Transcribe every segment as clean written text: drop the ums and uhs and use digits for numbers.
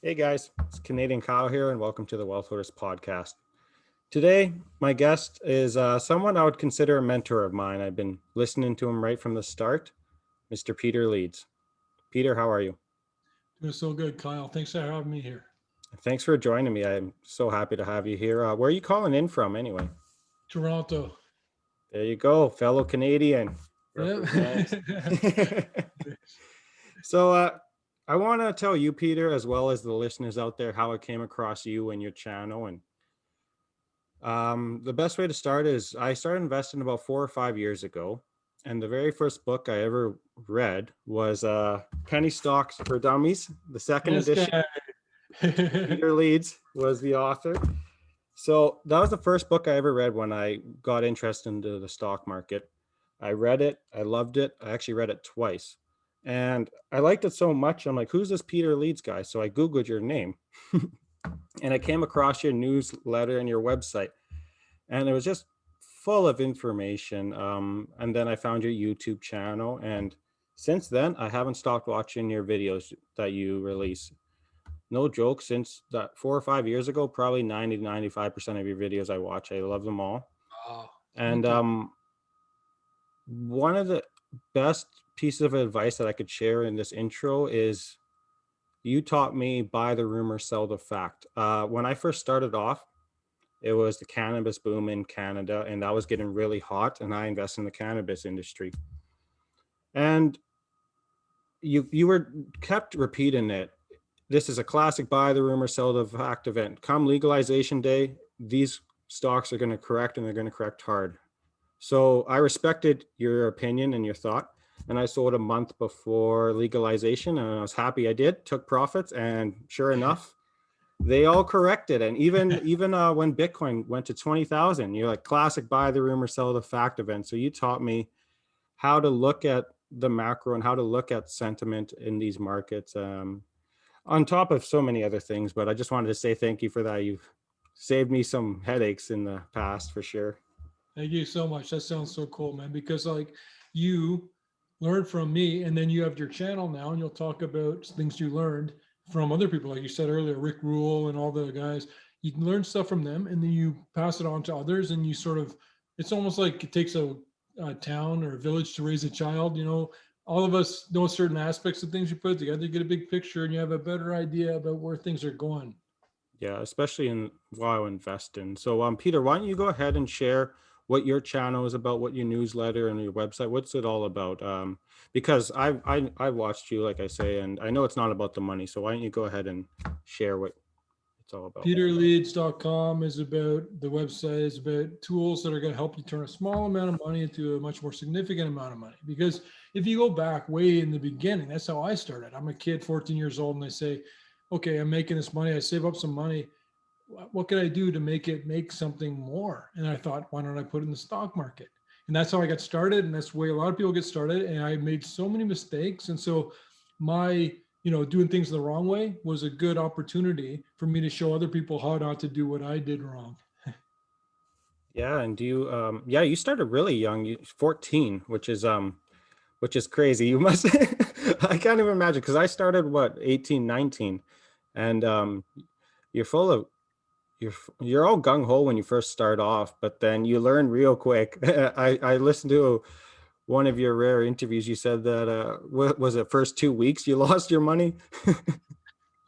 Hey guys, it's Canadian Kyle here, and welcome to the Wealth Hoarders podcast. Today, my guest is someone I would consider a mentor of mine. I've been listening to him right from the start, Mr. Peter Leeds. Peter, how are you? Doing so good, Kyle. Thanks for having me here. Thanks for joining me. I'm so happy to have you here. Where are you calling in from, anyway? Toronto. There you go, fellow Canadian. Yep. Represent. So, I want to tell you, Peter, as well as the listeners out there, how I came across you and your channel. And the best way to start is I started investing about 4 or 5 years ago, and the very first book I ever read was Penny Stocks for Dummies, the second This edition. guy. Peter Leeds was the author. So that was the first book I ever read when I got interested into the stock market. I read it, I loved it. I actually read it twice. And I liked it so much. I'm like, who's this Peter Leeds guy? So I Googled your name and I came across your newsletter and your website, and it was just full of information. And then I found your YouTube channel, and since then I haven't stopped watching your videos that you release. No joke, since that 4 or 5 years ago, probably 90 to 95% of your videos I watch. I love them all. Oh, And thank you. one of the best pieces of advice that I could share in this intro is you taught me buy the rumor, sell the fact. When I first started off, it was the cannabis boom in Canada, and that was getting really hot. And I invest in the cannabis industry. And you were kept repeating it. This is a classic buy the rumor, sell the fact event. Come legalization day, these stocks are going to correct, and they're going to correct hard. So I respected your opinion and your thought. And I sold a month before legalization, and I was happy I did, took profits, and sure enough, they all corrected. And even when Bitcoin went to 20,000, you're like, classic buy the rumor, sell the fact event. So you taught me how to look at the macro and how to look at sentiment in these markets, on top of so many other things. But I just wanted to say thank you for that. You've saved me some headaches in the past for sure. Thank you so much. That sounds so cool, man. Because like you learned from me, and then you have your channel now, and you'll talk about things you learned from other people, like you said earlier, Rick Rule and all the guys. You can learn stuff from them, and then you pass it on to others, and you sort of. It's almost like it takes a town or a village to raise a child. All of us know certain aspects of things you put together. You get a big picture, and you have a better idea about where things are going. Yeah, especially in while investing. So, Peter, why don't you go ahead and share what your channel is about, what your newsletter and your website, what's it all about? Because I watched you, like I say, and I know it's not about the money. So why don't you go ahead and share what it's all about? PeterLeeds.com is about the website is about tools that are going to help you turn a small amount of money into a much more significant amount of money. Because if you go back way in the beginning, that's how I started. I'm a kid, 14 years old, and I say, okay, I'm making this money. I save up some money. What can I do to make it make something more? And I thought, why don't I put it in the stock market? And that's how I got started. And that's the way a lot of people get started. And I made so many mistakes. And so my doing things the wrong way was a good opportunity for me to show other people how not to do what I did wrong. Yeah, and do you yeah, you started really young, 14, which is crazy. You must I can't even imagine, because I started what, 18, 19. And you're full of you're all gung ho when you first start off, but then you learn real quick. I listened to one of your rare interviews. You said that what was it, first 2 weeks you lost your money?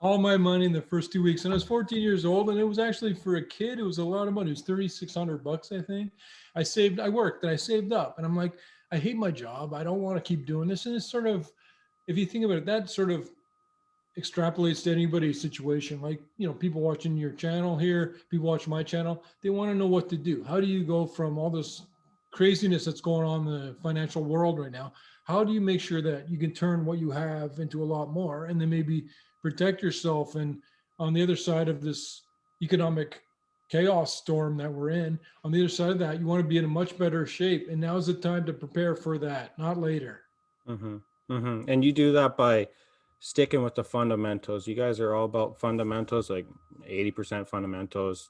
All my money in the first 2 weeks, and I was 14 years old, and it was actually for a kid, it was a lot of money. It was $3,600, I think. I worked and I saved up, and I'm like, I hate my job. I don't want to keep doing this. And it's sort of, if you think about it, that sort of extrapolates to anybody's situation. Like, people watching your channel here, people watch my channel, they want to know what to do. How do you go from all this craziness that's going on in the financial world right now? How do you make sure that you can turn what you have into a lot more, and then maybe protect yourself? And on the other side of this economic chaos storm that we're in, on the other side of that, you want to be in a much better shape. And now's the time to prepare for that, not later. Mm-hmm. Mm-hmm. And you do that by sticking with the fundamentals. You guys are all about fundamentals, like 80% fundamentals,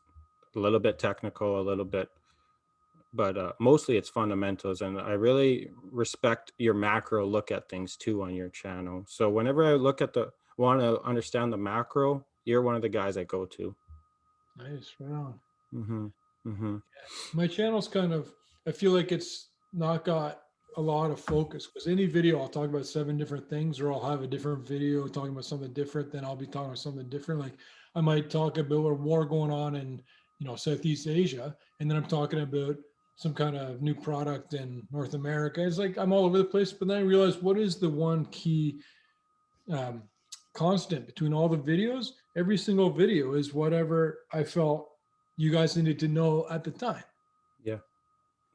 a little bit technical, a little bit, but mostly it's fundamentals. And I really respect your look at things too on your channel. So whenever I want to understand the macro, you're one of the guys I go to. Nice, right on. Mm-hmm. Mm-hmm. My channel's kind of, I feel like it's not got a lot of focus because any video I'll talk about seven different things, or I'll have a different video talking about something different. Then I'll be talking about something different. Like I might talk about a war going on in, Southeast Asia, and then I'm talking about some kind of new product in North America. It's like I'm all over the place. But then I realized, what is the one key um, constant between all the videos? Every single video is whatever I felt you guys needed to know at the time. Yeah.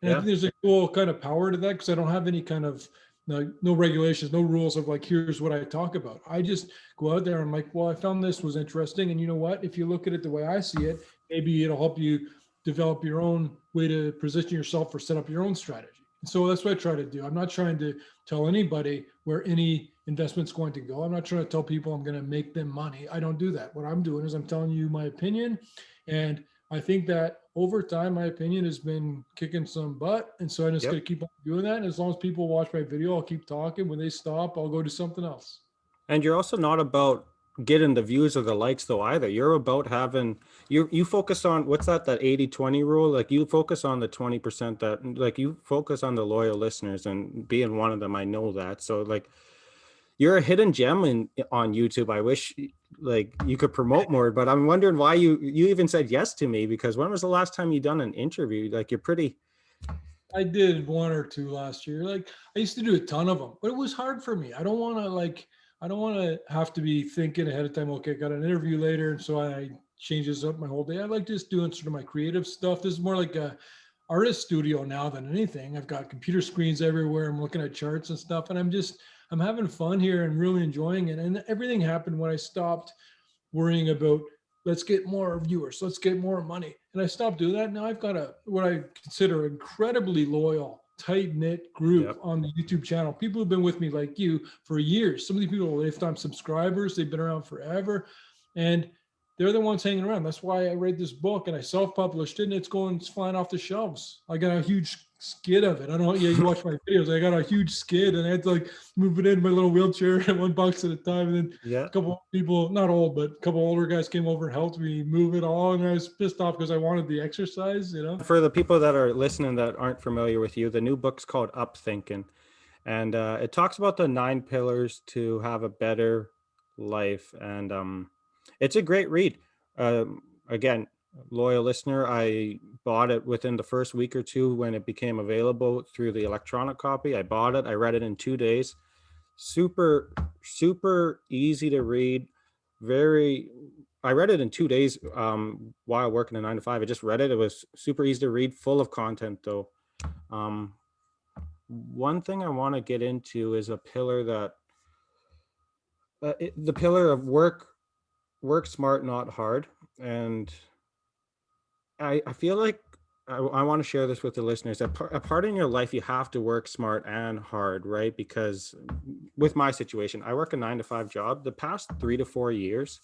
And I Yeah. think there's a cool kind of power to that because I don't have any kind of no regulations, no rules of like, here's what I talk about. I just go out there and I'm like, well, I found this was interesting. And you know what? If you look at it the way I see it, maybe it'll help you develop your own way to position yourself or set up your own strategy. And so that's what I try to do. I'm not trying to tell anybody where any investment's going to go. I'm not trying to tell people I'm going to make them money. I don't do that. What I'm doing is I'm telling you my opinion. And I think that over time, my opinion has been kicking some butt. And so I'm just Yep. going to keep on doing that. And as long as people watch my video, I'll keep talking. When they stop, I'll go do something else. And you're also not about getting the views or the likes though either. You're about having you focus on what's that 80-20 rule. Like you focus on the 20% that like you focus on the loyal listeners and being one of them. I know that. So like you're a hidden gem on YouTube. I wish like you could promote more, but I'm wondering why you even said yes to me, because when was the last time you done an interview? Like you're pretty. I did one or two last year. Like I used to do a ton of them, but it was hard for me. I don't want to have to be thinking ahead of time. Okay, I got an interview later, and so I changes up my whole day. I like just doing sort of my creative stuff. This is more like a artist studio now than anything. I've got computer screens everywhere. I'm looking at charts and stuff, and I'm having fun here and really enjoying it. And everything happened when I stopped worrying about let's get more viewers, let's get more money. And I stopped doing that. Now I've got a what I consider incredibly loyal, tight-knit group Yep. on the YouTube channel. People who've been with me like you for years. Some of these people are lifetime subscribers, they've been around forever. And they're the ones hanging around. That's why I read this book and I self-published it, and it's flying off the shelves. I got a huge skid of it. I don't know. Yeah, you watch my videos. I got a huge skid, and I had to like move it in my little wheelchair $1 at a time. And then Yeah. a couple of people, not old, but a couple older guys came over and helped me move it all. And I was pissed off because I wanted the exercise. For the people that are listening that aren't familiar with you, the new book's called Up Thinking, and it talks about the 9 pillars to have a better life, and it's a great read. Again, loyal listener, I bought it within the first week or two when it became available through the electronic copy. I bought it. I read it in 2 days. Super, super easy to read. Very. I read it in 2 days while working a 9 to 5. I just read it. It was super easy to read, full of content though. Um, one thing I want to get into is a pillar that the pillar of work smart, not hard. And I feel like I want to share this with the listeners. A part in your life, you have to work smart and hard, right? Because with my situation, I work a 9 to 5 job. The past 3 to 4 years,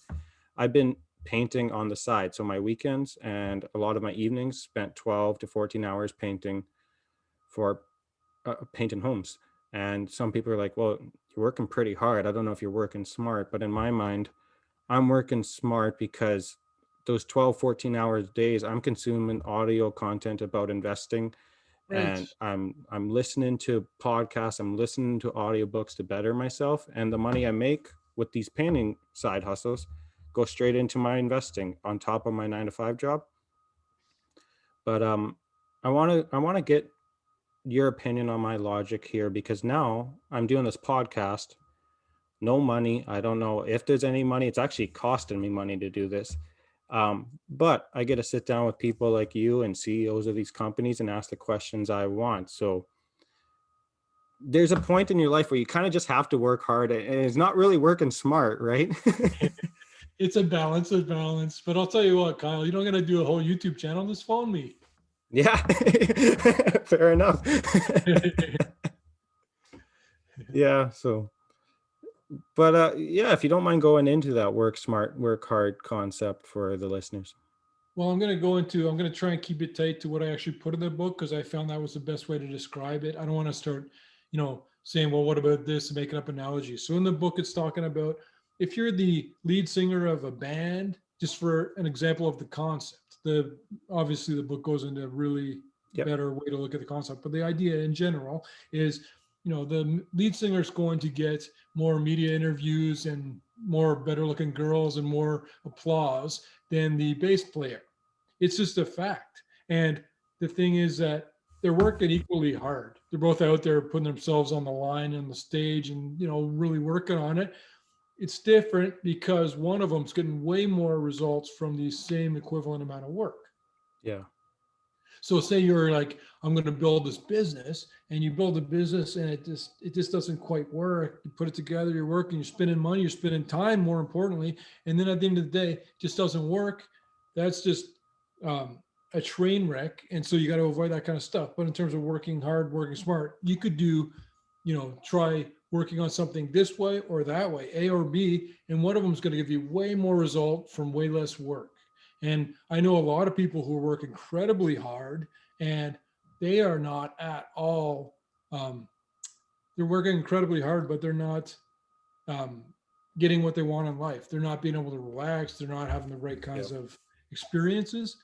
I've been painting on the side. So my weekends and a lot of my evenings spent 12 to 14 hours painting for painting homes. And some people are like, well, you're working pretty hard. I don't know if you're working smart. But in my mind, I'm working smart because those 12, 14 hours days, I'm consuming audio content about investing, Right. and I'm listening to podcasts, I'm listening to audiobooks to better myself. And the money I make with these painting side hustles go straight into my investing on top of my 9 to 5 job. But I want to get your opinion on my logic here, because now I'm doing this podcast, no money. I don't know if there's any money. It's actually costing me money to do this. But I get to sit down with people like you and CEOs of these companies and ask the questions I want. So there's a point in your life where you kind of just have to work hard, and it's not really working smart, right? It's a balance. But I'll tell you what, Kyle, you don't got to do a whole YouTube channel. Just phone me. Yeah, fair enough. Yeah, so but yeah, if you don't mind going into that work smart, work hard concept for the listeners. Well, I'm going to try and keep it tight to what I actually put in the book because I found that was the best way to describe it. I don't want to start, saying, well, what about this and making up analogies. So in the book, it's talking about if you're the lead singer of a band, just for an example of the concept, the obviously the book goes into a really Yep. better way to look at the concept, but the idea in general is, the lead singer is going to get more media interviews and more better looking girls and more applause than the bass player. It's just a fact. And the thing is that they're working equally hard. They're both out there putting themselves on the line and the stage and, really working on it. It's different because one of them's getting way more results from the same equivalent amount of work. Yeah. So say you're like, I'm going to build this business, and you build a business and it just doesn't quite work. You put it together, you're working, you're spending money, you're spending time, more importantly, and then at the end of the day, it just doesn't work. That's just um, a train wreck, and so you got to avoid that kind of stuff. But in terms of working hard, working smart, you could do, try working on something this way or that way, A or B, and one of them is going to give you way more result from way less work. And I know a lot of people who work incredibly hard, and they are not at all, um, they're working incredibly hard, but they're not um, getting what they want in life. They're not being able to relax. They're not having the right Yeah. kinds of experiences.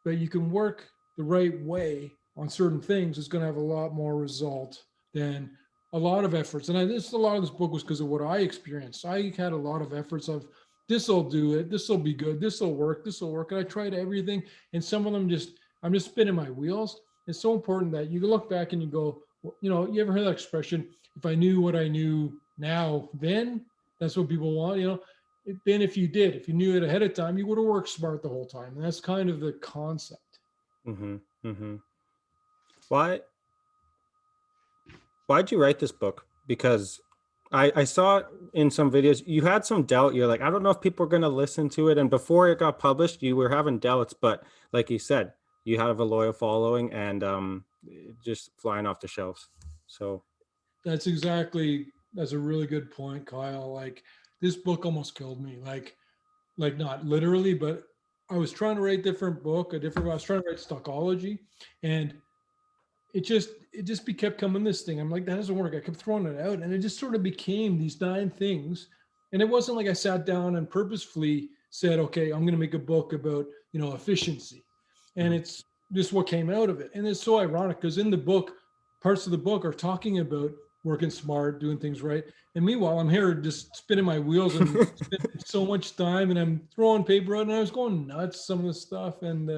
But you can work the right way on certain things. It's going to have a lot more result than a lot of efforts. And a lot of this book was because of what I experienced. I had a lot of efforts of, this will do it, this will be good, this will work, this will work. And I tried everything. And some of them I'm just spinning my wheels. It's so important that you look back and you go, you ever heard that expression? If I knew what I knew now, then that's what people want, then if you knew it ahead of time, you would have worked smart the whole time. And that's kind of the concept. Mm-hmm. Mm-hmm. Why why'd you write this book? Because I saw in some videos you had some doubt. You're like, I don't know if people are going to listen to it. And before it got published, you were having doubts. But like you said, you have a loyal following, and just flying off the shelves. So That's a really good point, Kyle. Like, this book almost killed me. Like not literally, but I was trying to write I was trying to write stockology, and it just kept coming this thing. I'm like, that doesn't work. I kept throwing it out, and it just sort of became these 9 things. And it wasn't like I sat down and purposefully said, okay, I'm going to make a book about efficiency, and mhm. it's just what came out of it. And it's so ironic because in the book, parts of the book are talking about working smart, doing things right, and meanwhile, I'm here just spinning my wheels and spending so much time, and I'm throwing paper out, and I was going nuts some of the stuff, and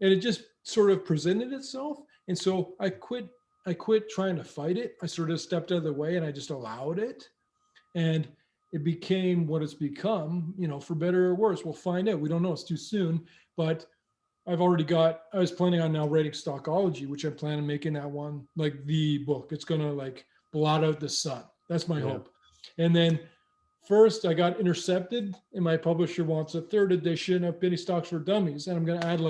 it just sort of presented itself. And so I quit trying to fight it. I sort of stepped out of the way and I just allowed it, and it became what it's become, for better or worse. We'll find out. We don't know, it's too soon. But I was planning on now writing stockology, which I plan on making that one like the book. It's gonna like blot out the sun. That's my Yeah. hope. And then first I got intercepted, and my publisher wants a third edition of Penny Stocks for Dummies. And I'm gonna add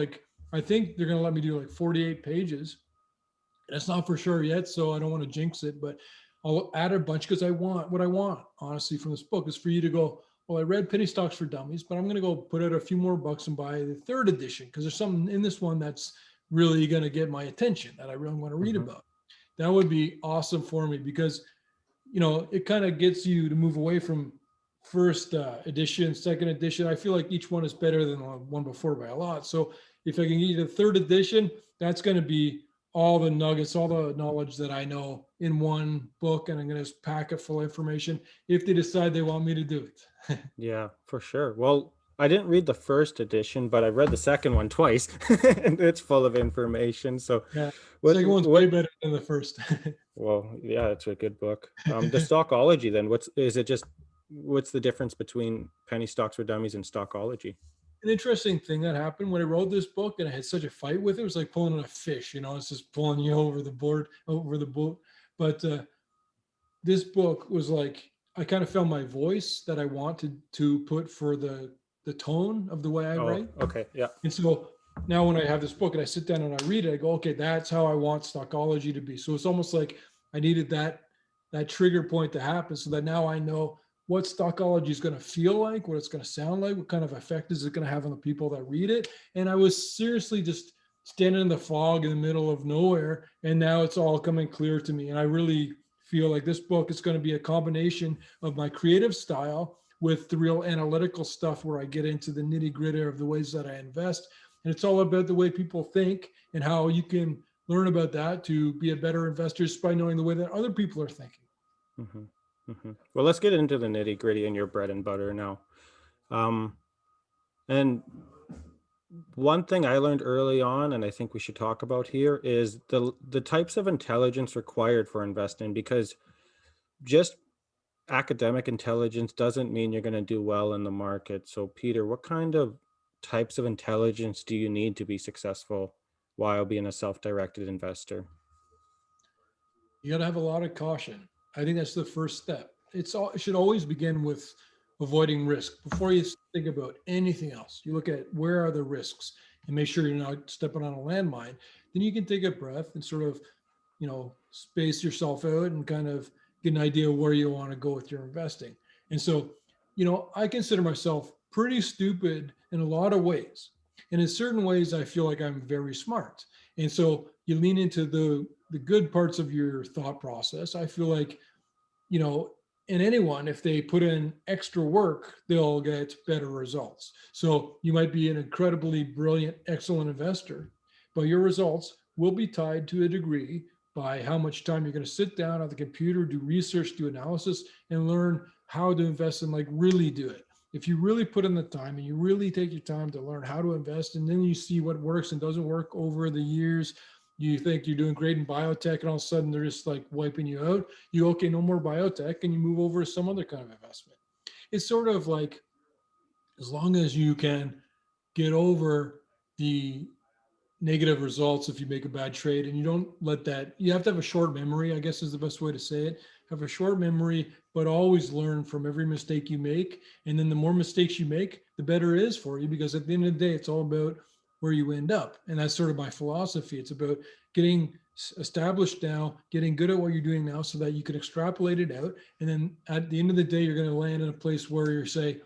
I think they're gonna let me do like 48 pages. And it's not for sure yet, so I don't want to jinx it, but I'll add a bunch because what I want, honestly, from this book is for you to go, well, I read Penny Stocks for Dummies, but I'm going to go put out a few more bucks and buy the third edition because there's something in this one that's really going to get my attention that I really want to read Hmm. about. That would be awesome for me because, it kind of gets you to move away from first edition, second edition. I feel like each one is better than the one before by a lot. So if I can get you the third edition, that's going to be all the nuggets, all the knowledge that I know in one book, and I'm going to pack it full of information if they decide they want me to do it. Yeah, for sure. Well, I didn't read the first edition, but I read the second one twice, and it's full of information. So, Yeah, what second one's way what? better than the first. Well, yeah, it's a good book. The stockology. Then, what's is it? Just what's the difference between penny stocks for dummies and stockology? An interesting thing that happened when I wrote this book and I had such a fight with it. It was like pulling on a fish, it's just pulling you over the board, over the boat. But this book was like, I kind of found my voice that I wanted to put for the tone of the way I Oh, write. okay, yeah. And so now when I have this book and I sit down and I read it, I go, okay, that's how I want stockology to be. So it's almost like I needed that trigger point to happen so that now I know what stockology is going to feel like, what it's going to sound like, what kind of effect is it going to have on the people that read it. And I was seriously just standing in the fog in the middle of nowhere. And now it's all coming clear to me. And I really feel like this book is going to be a combination of my creative style with the real analytical stuff where I get into the nitty gritty of the ways that I invest. And it's all about the way people think and how you can learn about that to be a better investor just by knowing the way that other people are thinking. Hmm. Hmm. Well, let's get into the nitty gritty and your bread and butter now. Um, and one thing I learned early on, and I think we should talk about here, is the types of intelligence required for investing, because just academic intelligence doesn't mean you're going to do well in the market. So, Peter, what kind of types of intelligence do you need to be successful while being a self-directed investor? You got to have a lot of caution. I think that's the first step. It should always begin with avoiding risk before you think about anything else. You look at where are the risks and make sure you're not stepping on a landmine. Then you can take a breath and sort of, space yourself out and kind of get an idea of where you want to go with your investing. And so, I consider myself pretty stupid in a lot of ways. And in certain ways, I feel like I'm very smart. And so you lean into the good parts of your thought process. I feel like, you know, in anyone, if they put in extra work, they'll get better results. So you might be an incredibly brilliant, excellent investor, but your results will be tied to a degree by how much time you're going to sit down on the computer, do research, do analysis, and learn how to invest and like really do it. If you really put in the time and you really take your time to learn how to invest, and then you see what works and doesn't work over the years, you think you're doing great in biotech, and all of a sudden they're just like wiping you out. You okay, no more biotech, and you move over to some other kind of investment. It's sort of like as long as you can get over the negative results if you make a bad trade and you don't let that, you have to have a short memory, I guess is the best way to say it. Have a short memory, but always learn from every mistake you make. And then the more mistakes you make, the better it is for you, because at the end of the day, it's all about where you end up. And that's sort of my philosophy. It's about getting established now, getting good at what you're doing now so that you can extrapolate it out. And then at the end of the day, you're going to land in a place where you're say,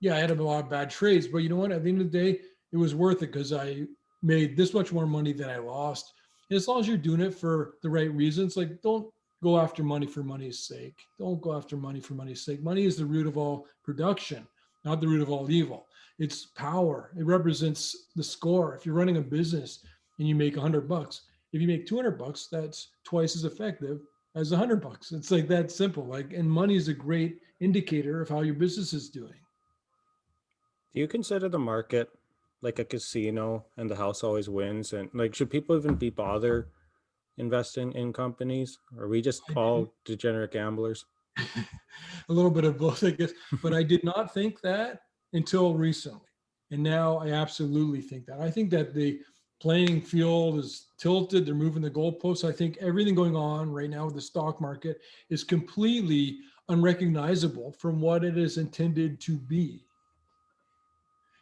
yeah, I had a lot of bad trades, but you know what? At the end of the day, it was worth it because I made this much more money than I lost. And as long as you're doing it for the right reasons, like don't go after money for money's sake. Don't go after money for money's sake. Money is the root of all production, not the root of all evil. It's power. It represents the score. If you're running a business and you make $100, if you make $200, that's twice as effective as $100. It's like that simple. Like, and money is a great indicator of how your business is doing. Do you consider the market like a casino and the house always wins? And like, should people even be bother investing in companies? Or are we just I didn't all degenerate gamblers? a little bit of both, I guess. But I did not think that until recently. And now I absolutely think that. I think that the playing field is tilted. They're moving the goalposts. I think everything going on right now with the stock market is completely unrecognizable from what it is intended to be.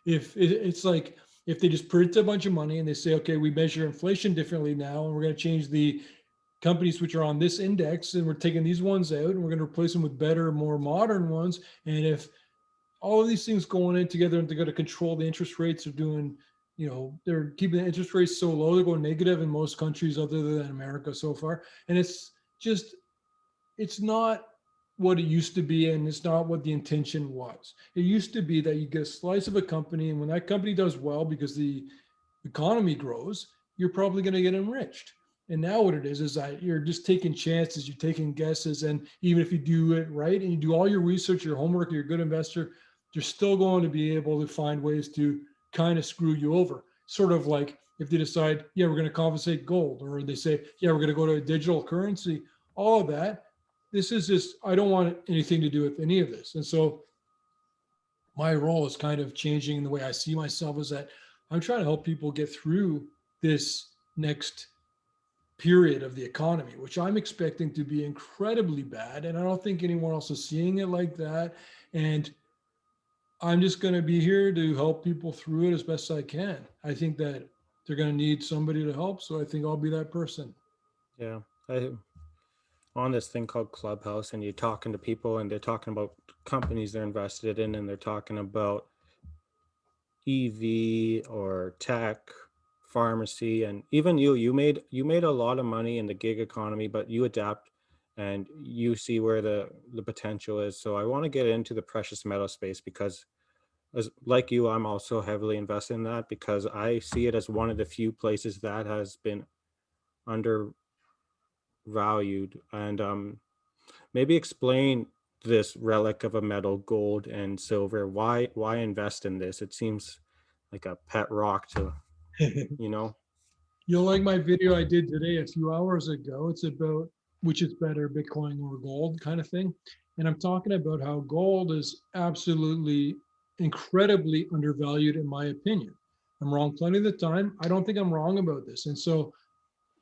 If it's like if they just print a bunch of money and they say, okay, we measure inflation differently now, and we're going to change the companies which are on this index, and we're taking these ones out, and we're going to replace them with better, more modern ones. And if all of these things going in together and they're going to control the interest rates, are doing, they're keeping the interest rates so low, they're going negative in most countries other than America so far. And it's just it's not what it used to be, and it's not what the intention was. It used to be that you get a slice of a company, and when that company does well because the economy grows, you're probably going to get enriched. And now what it is that you're just taking chances, you're taking guesses, and even if you do it right and you do all your research, your homework, you're a good investor, you're still going to be able to find ways to kind of screw you over. Sort of like if they decide, yeah, we're going to compensate gold, or they say, yeah, we're going to go to a digital currency, all of that. This is just, I don't want anything to do with any of this. And so my role is kind of changing the way I see myself, is that I'm trying to help people get through this next period of the economy, which I'm expecting to be incredibly bad. And I don't think anyone else is seeing it like that. And I'm just going to be here to help people through it as best I can. I think that they're going to need somebody to help. So I think I'll be that person. Yeah. I on this thing called Clubhouse, and you're talking to people and they're talking about companies they're invested in, and they're talking about EV or tech, pharmacy, and even you made a lot of money in the gig economy, but you adapt and you see where the potential is. So I want to get into the precious metal space because, as like you, I'm also heavily invested in that because I see it as one of the few places that has been undervalued. And maybe explain this relic of a metal, gold and silver. Why invest in this? It seems like a pet rock to, you know. You'll like my video I did today a few hours ago. It's about which is better, Bitcoin or gold kind of thing. And I'm talking about how gold is absolutely incredibly undervalued, in my opinion. I'm wrong plenty of the time. I don't think I'm wrong about this. And so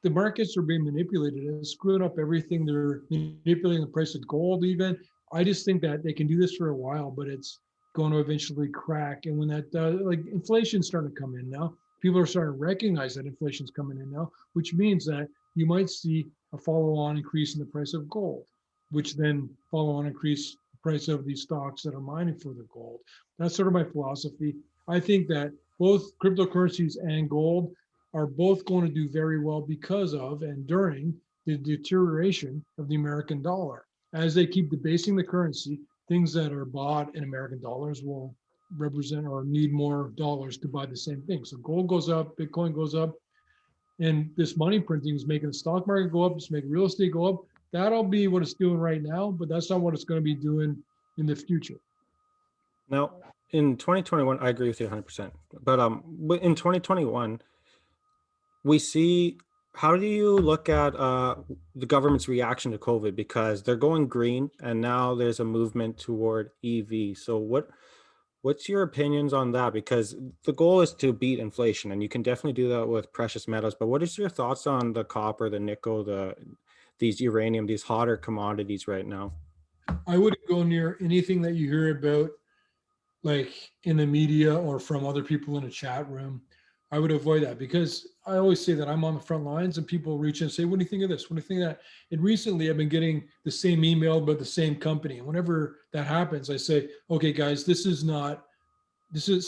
the markets are being manipulated and screwing up everything. They're manipulating the price of gold, even. I just think that they can do this for a while, but it's going to eventually crack. And when that does, like inflation's starting to come in now, people are starting to recognize that inflation's coming in now, which means that you might see a follow on increase in the price of gold, which then follow on increase the price of these stocks that are mining for the gold. That's sort of my philosophy. I think that both cryptocurrencies and gold are both going to do very well because of and during the deterioration of the American dollar. As they keep debasing the currency, things that are bought in American dollars will represent or need more dollars to buy the same thing. So gold goes up, Bitcoin goes up, and this money printing is making the stock market go up, it's making real estate go up. That'll be what it's doing right now, but that's not what it's going to be doing in the future. Now, in 2021, I agree with you 100%. But in 2021, we see, how do you look at the government's reaction to COVID? Because they're going green, and now there's a movement toward EV. So what's your opinions on that? Because the goal is to beat inflation, and you can definitely do that with precious metals. But what is your thoughts on the copper, the nickel, these uranium, these hotter commodities right now? I wouldn't go near anything that you hear about like in the media or from other people in a chat room. I would avoid that because I always say that I'm on the front lines and people reach and say, "What do you think of this? What do you think of that?" And recently I've been getting the same email about the same company. And whenever that happens, I say, "Okay, guys, this is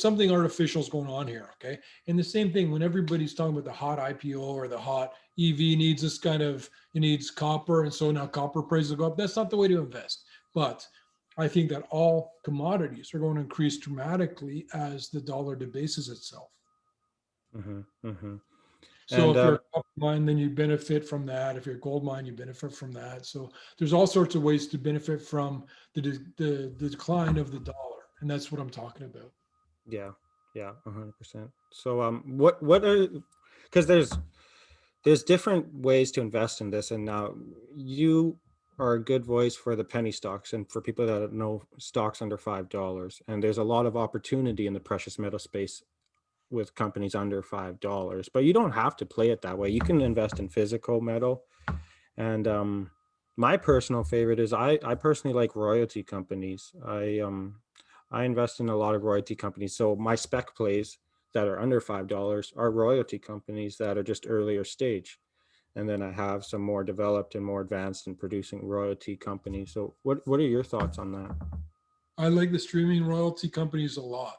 something artificial is going on here." Okay. And the same thing when everybody's talking about the hot IPO or the hot EV needs this kind of, it needs copper. And so now copper prices will go up. That's not the way to invest. But I think that all commodities are going to increase dramatically as the dollar debases itself. Hmm. Hmm. So And if you're a copper mine, then you benefit from that. If you're a gold mine, you benefit from that. So there's all sorts of ways to benefit from the decline of the dollar. And that's what I'm talking about. yeah, yeah, 100%. So what are, because there's different ways to invest in this, and now you are a good voice for the penny stocks and for people that know stocks under $5. And there's a lot of opportunity in the precious metal space with companies under $5. But you don't have to play it that way. You can invest in physical metal. And my personal favorite is, I personally like royalty companies. I invest in a lot of royalty companies. So my spec plays that are under $5 are royalty companies that are just earlier stage. And then I have some more developed and more advanced in producing royalty companies. So what are your thoughts on that? I like the streaming royalty companies a lot.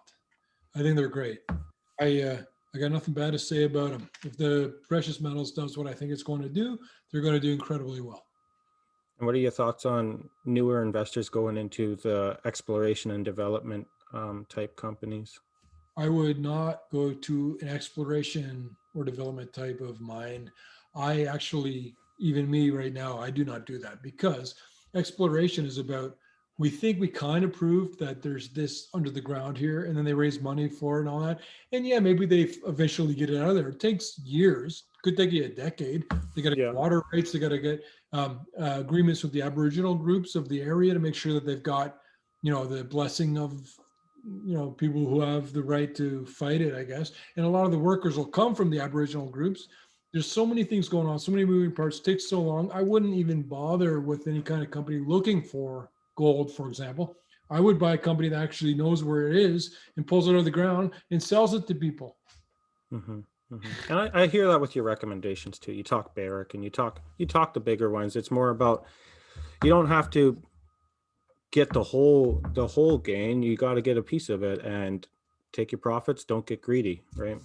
I think they're great. I got nothing bad to say about them. If the precious metals does what I think it's going to do, they're going to do incredibly well. And what are your thoughts on newer investors going into the exploration and development type companies? I would not go to an exploration or development type of mine. I actually, even me right now, I do not do that because exploration is about, we think we kind of proved that there's this under the ground here, and then they raise money for it and all that. And yeah, maybe they eventually get it out of there. It takes years, could take you a decade. They got to Yeah. get water rights, they got to get agreements with the Aboriginal groups of the area to make sure that they've got, the blessing of people who have the right to fight it, I guess. And a lot of the workers will come from the Aboriginal groups. There's so many things going on, so many moving parts, takes so long. I wouldn't even bother with any kind of company looking for gold, for example. I would buy a company that actually knows where it is and pulls it out of the ground and sells it to people. Hmm. Hmm. And I hear that with your recommendations too. You talk Barrick and you talk the bigger ones. It's more about, you don't have to get the whole gain. You got to get a piece of it and take your profits. Don't get greedy, right?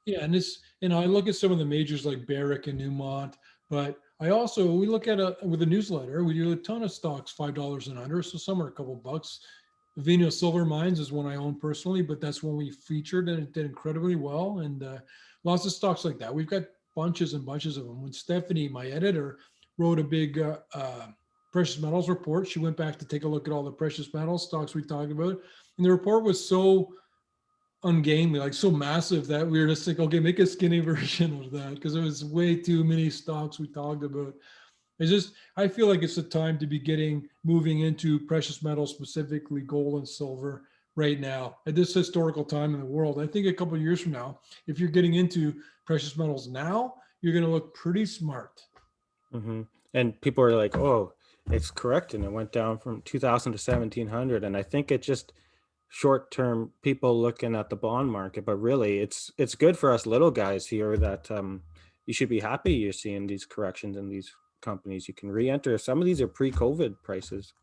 Yeah, and I look at some of the majors like Barrick and Newmont, but I also, we look at with a newsletter, we do a ton of stocks, $5 and under. So some are a couple bucks. Vino Silver Mines is one I own personally, but that's one we featured and it did incredibly well. And lots of stocks like that. We've got bunches and bunches of them. When Stephanie, my editor, wrote a big precious metals report, she went back to take a look at all the precious metals stocks we talked about. And the report was so ungainly, like so massive that we were just like, okay, make a skinny version of that because it was way too many stocks we talked about. It's just, I feel like it's the time to be getting moving into precious metals, specifically gold and silver right now at this historical time in the world. I think a couple of years from now, if you're getting into precious metals now, you're going to look pretty smart. Hmm. And people are like, "Oh, it's correct," and it went down from 2,000 to 1,700. And I think it just short-term people looking at the bond market, but really, it's good for us little guys here that you should be happy you're seeing these corrections in these companies. You can re-enter. Some of these are pre-COVID prices.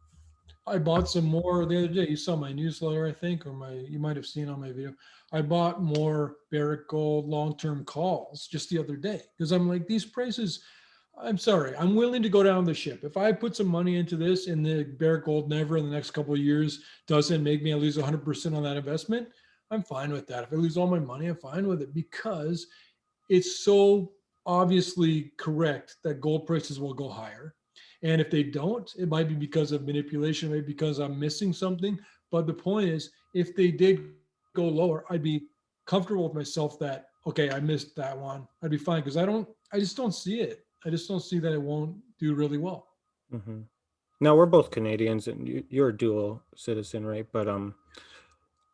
I bought some more the other day. You saw my newsletter, I think, or you might have seen on my video. I bought more Barrick Gold long-term calls just the other day because I'm like, these prices, I'm sorry, I'm willing to go down the ship. If I put some money into this and the Barrick Gold never in the next couple of years doesn't make me lose 100% on that investment, I'm fine with that. If I lose all my money, I'm fine with it because it's so obviously correct that gold prices will go higher. And if they don't, it might be because of manipulation, maybe because I'm missing something. But the point is, if they did go lower, I'd be comfortable with myself that, okay, I missed that one. I'd be fine because I just don't see it. I just don't see that it won't do really well. Hmm. Now we're both Canadians, and you're a dual citizen, right? But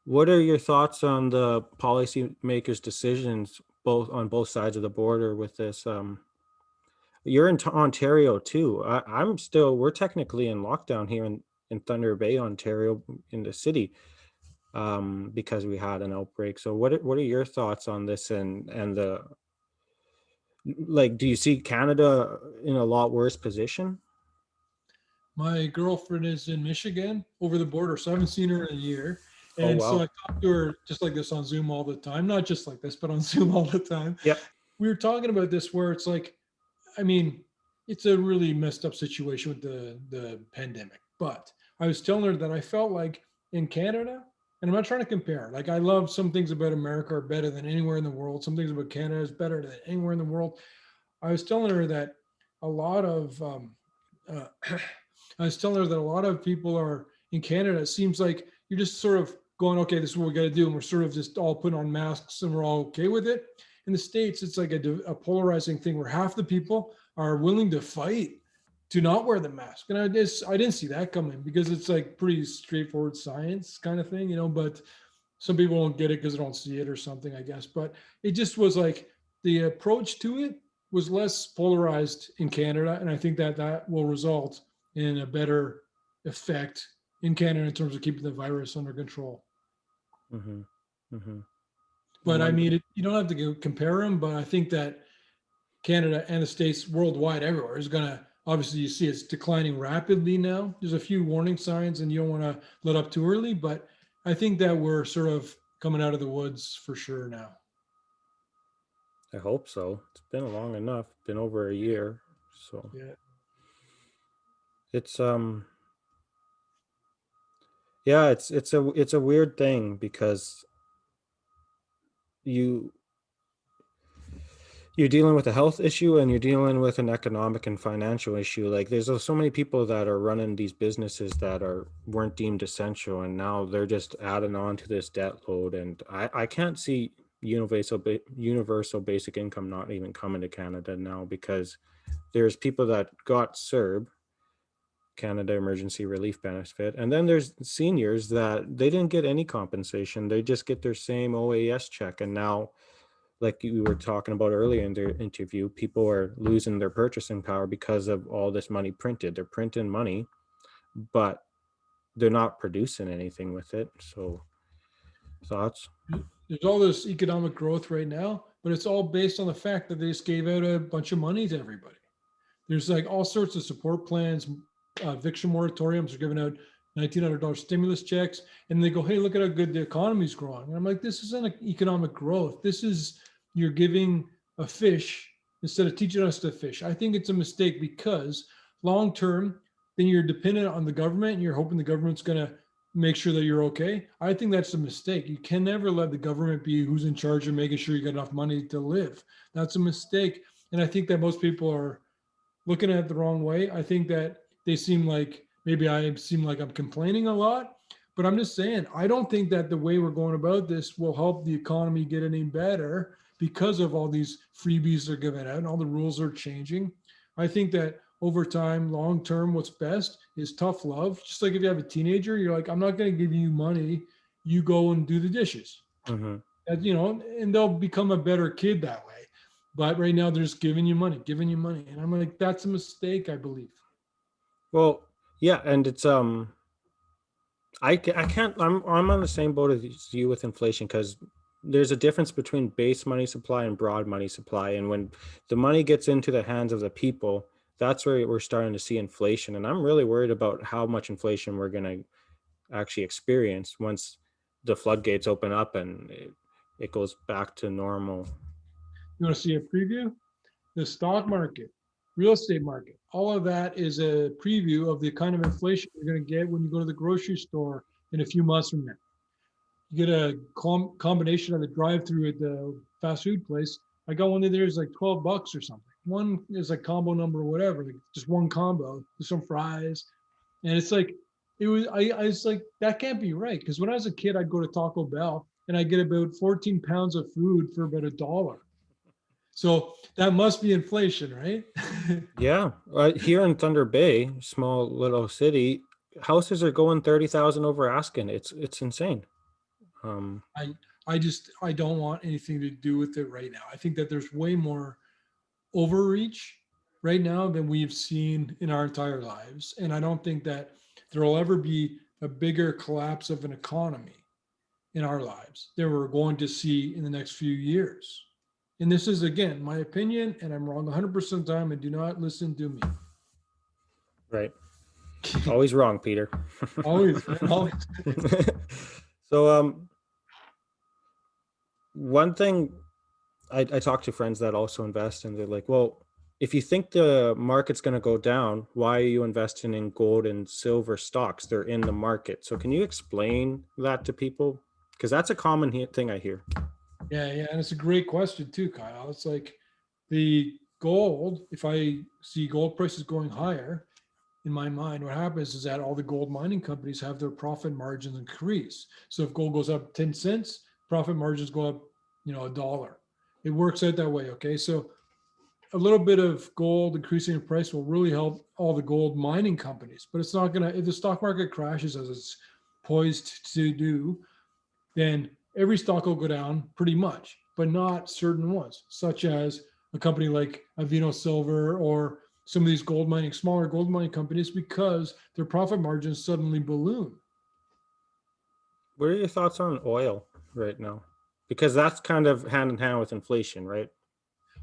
what are your thoughts on the policymakers' decisions on both sides of the border with this? You're in Ontario too. We're technically in lockdown here in Thunder Bay, Ontario, in the city, because we had an outbreak. So what are your thoughts on this and the like? Do you see Canada in a lot worse position? My girlfriend is in Michigan over the border, so I haven't seen her in a year. Oh And so I wow. talk to her just like this on Zoom all the time, not just like this, but on Zoom all the time. Yep. We were talking about this where it's like, I mean, it's a really messed up situation with the pandemic. But I was telling her that I felt like in Canada, and I'm not trying to compare. Like I love some things about America are better than anywhere in the world. Some things about Canada is better than anywhere in the world. I was telling her that a lot of uh, I was telling her that a lot of people are in Canada. It seems like you're just sort of going, okay, this is what we got to do, and we're sort of just all putting on masks and we're all okay with it. In the States, it's like a polarizing thing where half the people are willing to fight to not wear the mask, and I didn't see that coming because it's like pretty straightforward science kind of thing, you know. But some people don't get it because they don't see it or something, I guess. But it just was like the approach to it was less polarized in Canada, and I think that that will result in a better effect in Canada in terms of keeping the virus under control. Mm-hmm. Mm-hmm. I'm But I wondering. mean, you don't have to compare them, but I think that Canada and the States worldwide everywhere is going to, obviously you see it's declining rapidly now. There's a few warning signs and you don't want to let up too early, but I think that we're sort of coming out of the woods for sure now. I hope so. It's been long enough. Been over a year. So Yeah. it's yeah, it's a weird thing because you you're dealing with a health issue and you're dealing with an economic and financial issue. Like there's so many people that are running these businesses that weren't deemed essential, and now they're just adding on to this debt load. And I can't see universal basic income not even coming to Canada now, because there's people that got CERB, Canada Emergency Relief Benefit, and then there's seniors that they didn't get any compensation. They just get their same OAS check, and now, like you were talking about earlier in the interview, people are losing their purchasing power because of all this money printed. They're printing money, but they're not producing anything with it. So, thoughts? There's all this economic growth right now, but it's all based on the fact that they just gave out a bunch of money to everybody. There's like all sorts of support plans, eviction moratoriums are giving out $1,900 stimulus checks, and they go, "Hey, look at how good the economy's growing." And I'm like, "This isn't economic growth. This is you're giving a fish instead of teaching us to fish. I think it's a mistake because long term, then you're dependent on the government and you're hoping the government's going to make sure that you're okay. I think that's a mistake. You can never let the government be who's in charge of making sure you got enough money to live. That's a mistake. And I think that most people are looking at it the wrong way. I think that they seem like maybe I seem like I'm complaining a lot, but I'm just saying, I don't think that the way we're going about this will help the economy get any better because of all these freebies they're giving out and all the rules are changing. I think that over time, long term, what's best is tough love. Just like if you have a teenager, you're like, I'm not going to give you money. You go and do the dishes. Hmm. And they'll become a better kid that way. But right now, they're just giving you money. And I'm like, that's a mistake, I believe. Well, yeah, and it's I can't I'm on the same boat as you with inflation because there's a difference between base money supply and broad money supply, and when the money gets into the hands of the people, that's where we're starting to see inflation, and I'm really worried about how much inflation we're going to actually experience once the floodgates open up and it goes back to normal. You want to see a preview? The stock market, real estate market, all of that is a preview of the kind of inflation you're going to get when you go to the grocery store in a few months from now. You get a combination of the drive-through at the fast food place. I got one of theirs like $12 or something. One is like combo number or whatever, like just one combo with some fries, and it's like I was like that can't be right because when I was a kid I'd go to Taco Bell and I get about 14 pounds of food for about $1. So that must be inflation, right? Yeah, here in Thunder Bay, small little city, houses are going 30,000 over asking. It's insane. Um, I I don't want anything to do with it right now. I think that there's way more overreach right now than we've seen in our entire lives, and I don't think that there will ever be a bigger collapse of an economy in our lives that we're going to see in the next few years. And this is again my opinion, and I'm wrong 100% of the time. And do not listen to me. right. Always wrong, Peter. Always, man, always. So one thing I talk to friends that also invest and they're like, well, if you think the market's going to go down, why are you investing in gold and silver stocks? They're in the market. So can you explain that to people? Because that's a common thing I hear. Yeah, yeah, and it's a great question too, Kyle. It's like the gold. If I see gold prices going higher, in my mind, what happens is that all the gold mining companies have their profit margins increase. So if gold goes up 10 cents, profit margins go up, $1. It works out that way. Okay. So a little bit of gold increasing in price will really help all the gold mining companies, but it's not going to, if the stock market crashes as it's poised to do, then every stock will go down pretty much, but not certain ones, such as a company like Avino Silver or some of these smaller gold mining companies, because their profit margins suddenly balloon. What are your thoughts on oil right now? Because that's kind of hand in hand with inflation, right?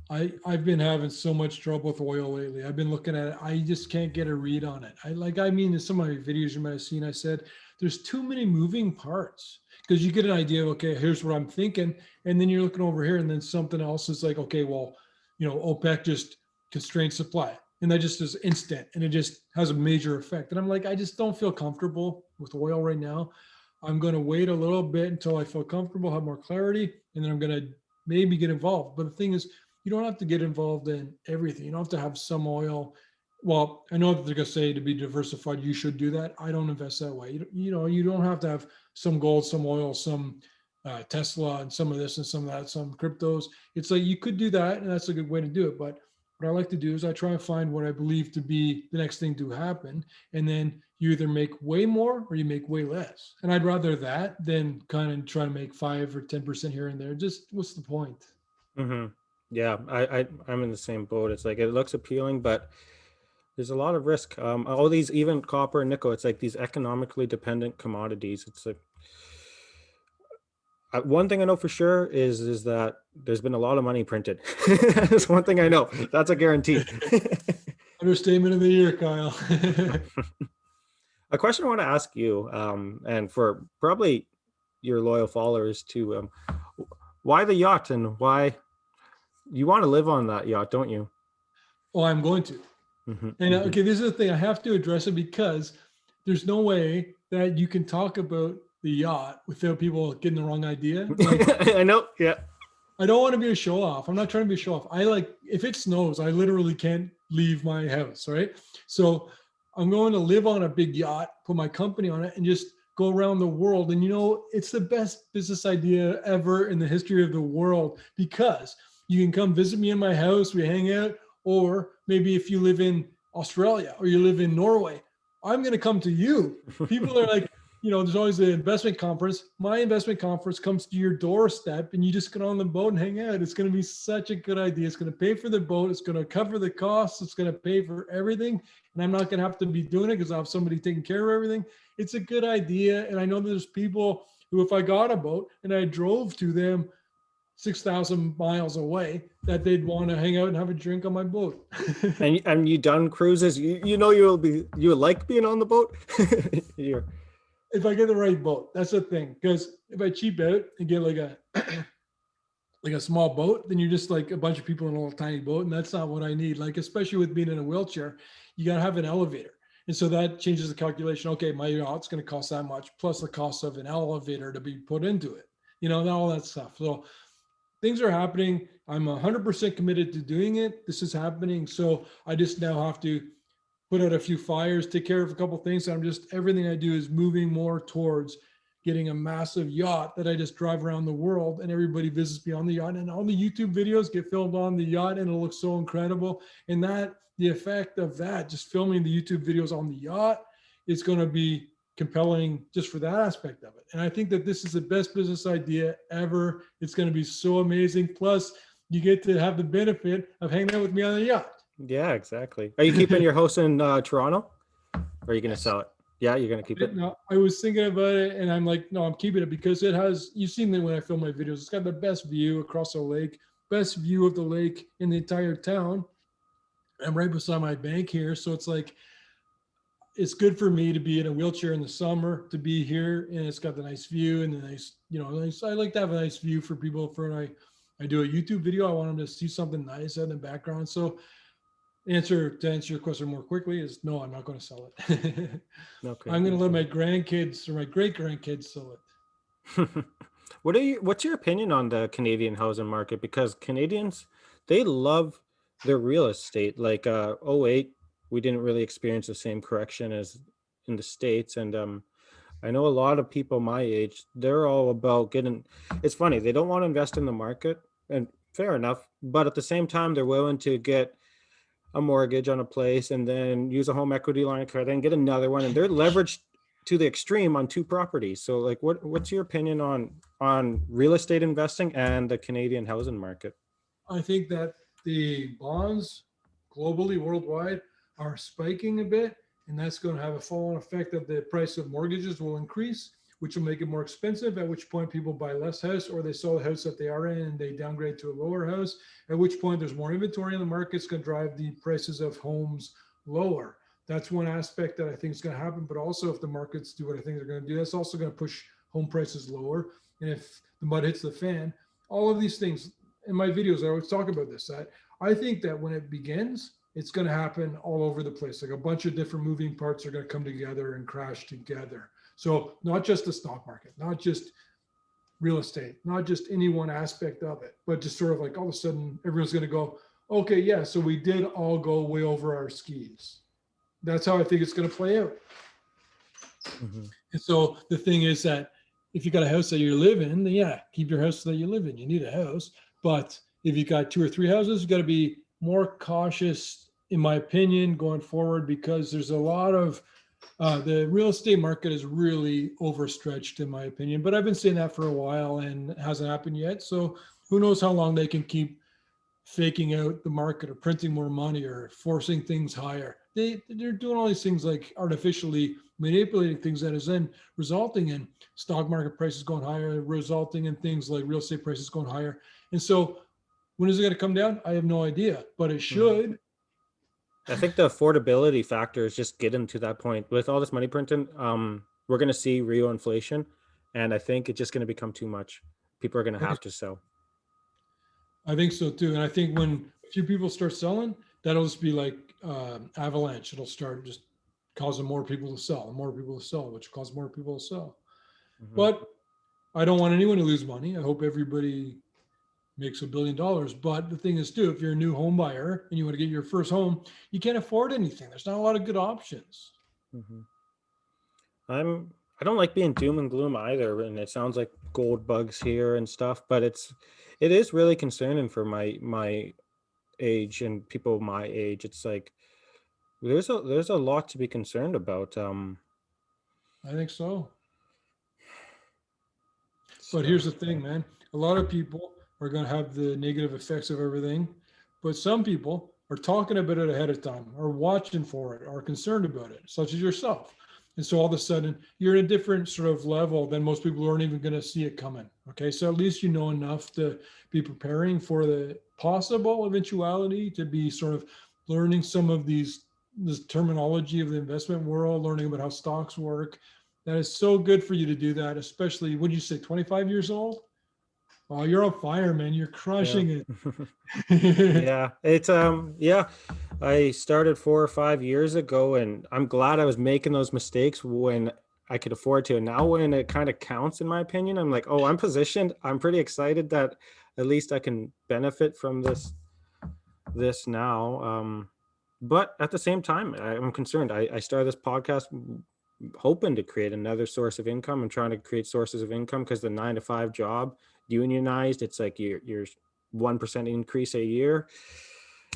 I've been having so much trouble with oil lately. I've been looking at it. I just can't get a read on it. I mean, in some of my videos you might have seen, I said there's too many moving parts because you get an idea of, okay, here's what I'm thinking. And then you're looking over here and then something else is like, okay, well, OPEC just constrained supply. And that just is instant and it just has a major effect. And I'm like, I just don't feel comfortable with oil right now. I'm going to wait a little bit until I feel comfortable, have more clarity, and then I'm going to maybe get involved. But the thing is, you don't have to get involved in everything. You don't have to have some oil. Well, I know that they're going to say to be diversified, you should do that. I don't invest that way. You don't have to have some gold, some oil, some Tesla, and some of this and some of that, some cryptos. It's like you could do that, and that's a good way to do it. But what I like to do is I try and find what I believe to be the next thing to happen, and then you either make way more or you make way less. And I'd rather that than kind of try to make 5 or 10% here and there. Just what's the point? Hmm. Yeah, I'm in the same boat. It's like it looks appealing, but there's a lot of risk. All these, even copper and nickel, it's like these economically dependent commodities. It's like one thing I know for sure is that there's been a lot of money printed. That's one thing I know. That's a guarantee. Understatement of the year, Kyle. A question I want to ask you, and for probably your loyal followers too, why the yacht and why? You want to live on that yacht, don't you? Oh, I'm going to. Hmm. And Hmm. okay, this is the thing. I have to address it because there's no way that you can talk about the yacht without people getting the wrong idea. Like, I know. Yeah. I don't want to be a show off. I'm not trying to be a show off. I like, if it snows, I literally can't leave my house, right? So I'm going to live on a big yacht, put my company on it, and just go around the world. And it's the best business idea ever in the history of the world because you can come visit me in my house, we hang out, or maybe if you live in Australia or you live in Norway, I'm going to come to you. People are like, there's always the investment conference. My investment conference comes to your doorstep and you just get on the boat and hang out. It's going to be such a good idea. It's going to pay for the boat. It's going to cover the costs. It's going to pay for everything. And I'm not going to have to be doing it because I have somebody taking care of everything. It's a good idea. And I know there's people who, if I got a boat and I drove to them 6,000 miles away, that they'd want to hang out and have a drink on my boat. And you done cruises? You will like being on the boat. You're If I get the right boat, that's the thing. Because if I cheap out and get like a like a small boat, then you're just like a bunch of people in a little tiny boat, and that's not what I need. Like especially with being in a wheelchair, you got to have an elevator, and so that changes the calculation. Okay, my yacht's going to cost that much plus the cost of an elevator to be put into it. All that stuff. So things are happening. I'm 100% committed to doing it. This is happening. So I just now have to put out a few fires, take care of a couple things. I'm just, everything I do is moving more towards getting a massive yacht that I just drive around the world and everybody visits me on the yacht. And all the YouTube videos get filmed on the yacht and it looks so incredible. And the effect of that, just filming the YouTube videos on the yacht, is going to be compelling just for that aspect of it. And I think that this is the best business idea ever. It's going to be so amazing. Plus, you get to have the benefit of hanging out with me on the yacht. Yeah, exactly. Are you keeping your house in Toronto? Or are you gonna Yes. sell it? Yeah, you're gonna keep it. No, I was thinking about it and I'm like, no, I'm keeping it because you've seen it when I film my videos. It's got the best view across the lake, best view of the lake in the entire town. I'm right beside my bank here. So it's like, it's good for me to be in a wheelchair in the summer to be here, and it's got the nice view and the nice, I like to have a nice view for people. For when I do a YouTube video, I want them to see something nice in the background. So to answer your question more quickly is no, I'm not going to sell it. Okay, I'm going to let okay. my grandkids or my great grandkids sell it. What's your opinion on the Canadian housing market? Because Canadians, they love their real estate. Like '08, we didn't really experience the same correction as in the States. And I know a lot of people my age, they're all about getting, it's funny, they don't want to invest in the market, and fair enough, but at the same time, they're willing to get a mortgage on a place and then use a home equity line of credit and get another one, and they're leveraged to the extreme on two properties. So like what's your opinion on real estate investing and the Canadian housing market? I think that the bonds globally, worldwide, are spiking a bit, and that's going to have a fall-on effect that the price of mortgages will increase, which will make it more expensive. At which point, people buy less house, or they sell the house that they are in and they downgrade to a lower house. At which point, there's more inventory in the market. It's going to drive the prices of homes lower. That's one aspect that I think is going to happen. But also, if the markets do what I think they're going to do, that's also going to push home prices lower. And if the mud hits the fan, all of these things in my videos, I always talk about this. I think that when it begins, it's going to happen all over the place. Like a bunch of different moving parts are going to come together and crash together. So not just the stock market, not just real estate, not just any one aspect of it, but just sort of like all of a sudden everyone's going to go, okay, yeah, so we did all go way over our skis. That's how I think it's going to play out. Mm-hmm. And so the thing is that if you got a house that you live in, then yeah, keep your house that you live in. You need a house. But if you got two or three houses, you got to be more cautious, in my opinion, going forward, because there's a lot of the real estate market is really overstretched, in my opinion. But I've been saying that for a while and it hasn't happened yet. So who knows how long they can keep faking out the market or printing more money or forcing things higher. They're doing all these things like artificially manipulating things that is then resulting in stock market prices going higher, resulting in things like real estate prices going higher. And so when is it going to come down? I have no idea, but it Mm-hmm. should. I think the affordability factor is just getting to that point with all this money printing. We're going to see real inflation, and I think it's just going to become too much. People are going to have to sell. I think so too. And I think when a few people start selling, that'll just be like avalanche. It'll start just causing more people to sell and more people to sell, which cause more people to sell. Mhm. But I don't want anyone to lose money. I hope everybody makes $1 billion. But the thing is, too, if you're a new home buyer and you want to get your first home, you can't afford anything. There's not a lot of good options. Mhm. I don't like being doom and gloom either, and it sounds like gold bugs here and stuff, but it is really concerning for my age and people my age. It's like there's a lot to be concerned about. I think so. But So here's the thing, man. A lot of people are going to have the negative effects of everything, but some people are talking about it ahead of time, are watching for it, are concerned about it, such as yourself. And so all of a sudden, you're in a different sort of level than most people aren't even going to see it coming. Okay. So at least you know enough to be preparing for the possible eventuality, to be sort of learning some of this terminology of the investment world, learning about how stocks work. That is so good for you to do that, especially when you say 25 years old. Oh, you're on fire, man. You're yeah. crushing it. Yeah, it's yeah, I started 4 or 5 years ago, and I'm glad I was making those mistakes when I could afford to. And now when it kind of counts, in my opinion, I'm like, oh, I'm positioned. I'm pretty excited that at least I can benefit from this now. But at the same time, I'm concerned. I started this podcast hoping to create another source of income. I'm trying to create sources of income because the 9 to 5 job, unionized, it's like you're 1% increase a year.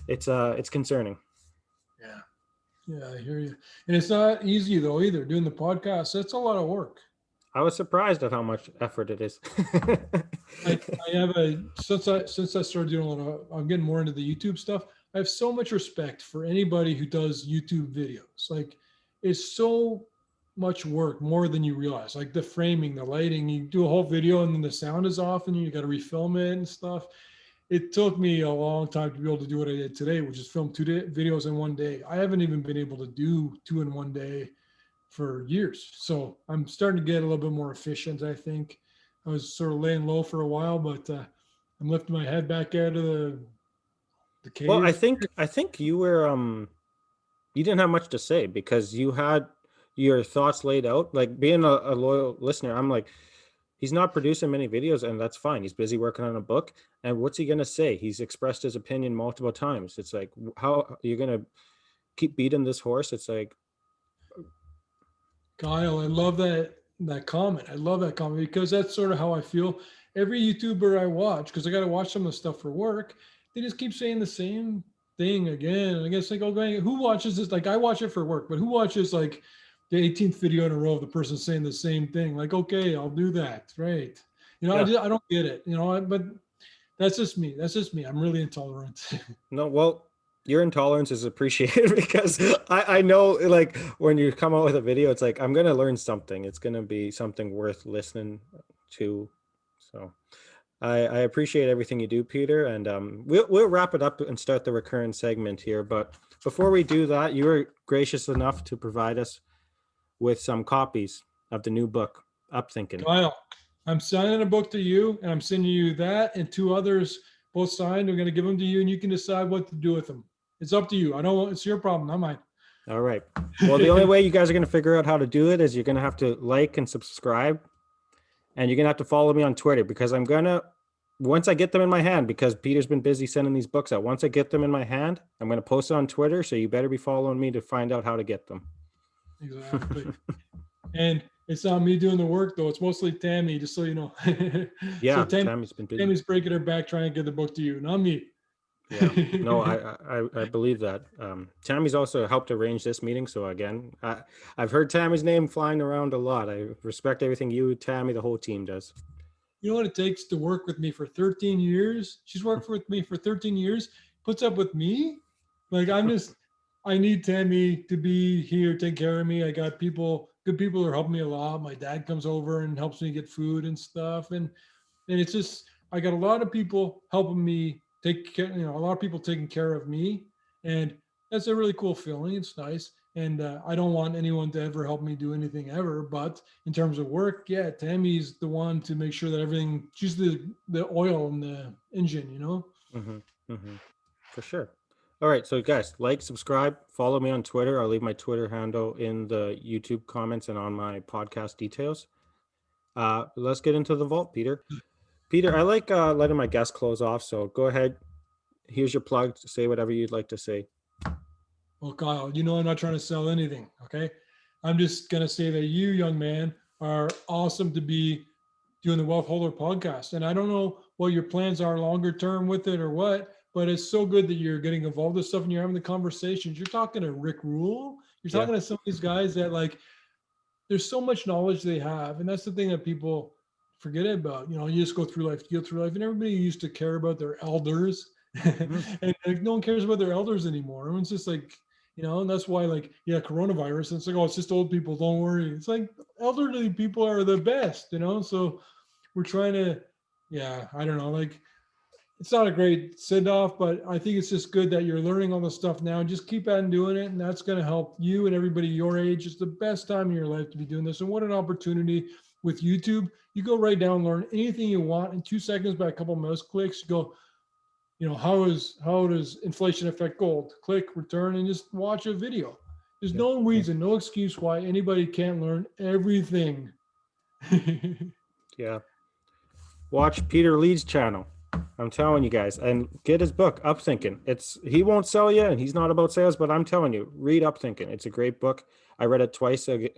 It's concerning. Yeah. Yeah, I hear you. And it's not easy though either. Doing the podcast, that's a lot of work. I was surprised at how much effort it is. I have a since I started doing a lot of I'm getting more into the YouTube stuff. I have so much respect for anybody who does YouTube videos. Like it's so much work, more than you realize. Like the framing, the lighting, you do a whole video and then the sound is off and you got to refilm it and stuff. It took me a long time to be able to do what I did today, which is film videos in one day. I haven't even been able to do two in one day for years. So I'm starting to get a little bit more efficient, I think. I was sort of laying low for a while, but I'm lifting my head back out of the Well, cave. I think you were you didn't have much to say because you had your thoughts laid out. Like being a loyal listener, I'm like, he's not producing many videos, and that's fine. He's busy working on a book. And what's he gonna say? He's expressed his opinion multiple times. It's like, how are you gonna keep beating this horse? It's like, Kyle, I love that comment. I love that comment because that's sort of how I feel. Every YouTuber I watch, because I got to watch some of the stuff for work, they just keep saying the same thing again. And I guess like, okay, who watches this? Like I watch it for work, but who watches like the 18th video in a row of the person saying the same thing? Like, okay, I'll do that, right? yeah, I don't get it. But that's just me. That's just me. I'm really intolerant. no, well, your intolerance is appreciated because I know like when you come out with a video, it's like I'm gonna learn something. It's gonna be something worth listening to. So I appreciate everything you do, Peter, and we'll wrap it up and start the recurrent segment here. But before we do that, you were gracious enough to provide us with some copies of the new book, Up Thinking. Kyle, I'm signing a book to you, and I'm sending you that and two others, both signed. I'm going to give them to you, and you can decide what to do with them. It's up to you. I don't want. It's your problem, not mine. All right. Well, the only way you guys are going to figure out how to do it is you're going to have to like and subscribe, and you're going to have to follow me on Twitter because I'm going to, once I get them in my hand, because Peter's been busy sending these books out, once I get them in my hand, I'm going to post it on Twitter. So you better be following me to find out how to get them. Exactly. And it's not me doing the work though. It's mostly Tammy, just so you know. So Yeah, Tammy's been busy. Tammy's breaking her back trying to get the book to you, not me. Yeah, no, I believe that. Tammy's also helped arrange this meeting. So again, I've heard Tammy's name flying around a lot. I respect everything you, Tammy, the whole team does. You know what it takes to work with me for 13 years? She's worked with me for 13 years, puts up with me. Like I need Tammy to be here, take care of me. I got good people who are helping me a lot. My dad comes over and helps me get food and stuff. And it's just, I got a lot of people helping me take care, a lot of people taking care of me. And that's a really cool feeling. It's nice. And I don't want anyone to ever help me do anything ever. But in terms of work, Tammy's the one to make sure that everything, she's the oil in the engine. Mm-hmm. Mm-hmm. For sure. All right. So, guys, like, subscribe, follow me on Twitter. I'll leave my Twitter handle in the YouTube comments and on my podcast details. Let's get into the vault, Peter. Peter, I like letting my guests close off. So, go ahead. Here's your plug. Say whatever you'd like to say. Well, Kyle, you know I'm not trying to sell anything, okay? I'm just gonna say that you, young man, are awesome to be doing the Wealth Holder podcast. And I don't know what your plans are longer term with it or what, but it's so good that you're getting involved with stuff and you're having the conversations. You're talking to Rick Rule. You're Yeah. talking to some of these guys that like there's so much knowledge they have. And that's the thing that people forget about. You know, you just go through life, you go through life, and everybody used to care about their elders. Mm-hmm. And like, no one cares about their elders anymore. Everyone's just like, you know, and that's why, like, yeah, coronavirus. And it's like, oh, it's just old people. Don't worry. It's like elderly people are the best, you know? So we're trying to, yeah, I don't know. Like, it's not a great send off, but I think it's just good that you're learning all this stuff now. Just keep on doing it, and that's going to help you and everybody your age. It's the best time in your life to be doing this. And what an opportunity with YouTube. You go right down, learn anything you want in 2 seconds by a couple mouse clicks. You go, you know, how does inflation affect gold? Click return and just watch a video. There's Yeah. no reason, no excuse why anybody can't learn everything. Yeah. Watch Peter Leeds' channel. I'm telling you guys, and get his book, Up Thinking. He won't sell you, and he's not about sales, but I'm telling you, read Up Thinking. It's a great book. I read it twice. I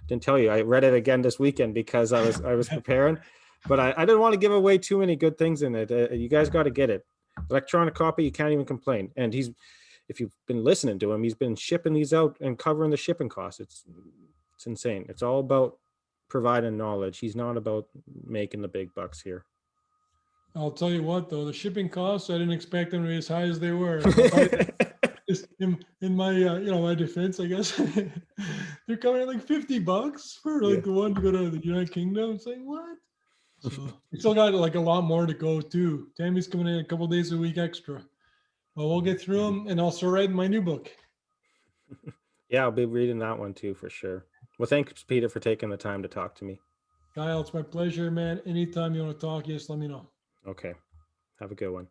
didn't tell you, I read it again this weekend because I was preparing, but I didn't want to give away too many good things in it. You guys got to get it. Electronic copy, you can't even complain. And if you've been listening to him, he's been shipping these out and covering the shipping costs. It's insane. It's all about providing knowledge. He's not about making the big bucks here. I'll tell you what, though, the shipping costs, I didn't expect them to be as high as they were. I'll tell you just in my you know, my defense, I guess they're coming at like $50 for Yeah. like the one to go to the United Kingdom. It's like what? So we still got like a lot more to go too. Tammy's coming in a couple days a week extra. But we'll get through them, and I'll start writing my new book. Yeah, I'll be reading that one too for sure. Well, thanks, Peter, for taking the time to talk to me. Kyle, it's my pleasure, man. Anytime you want to talk, just let me know. Okay. Have a good one.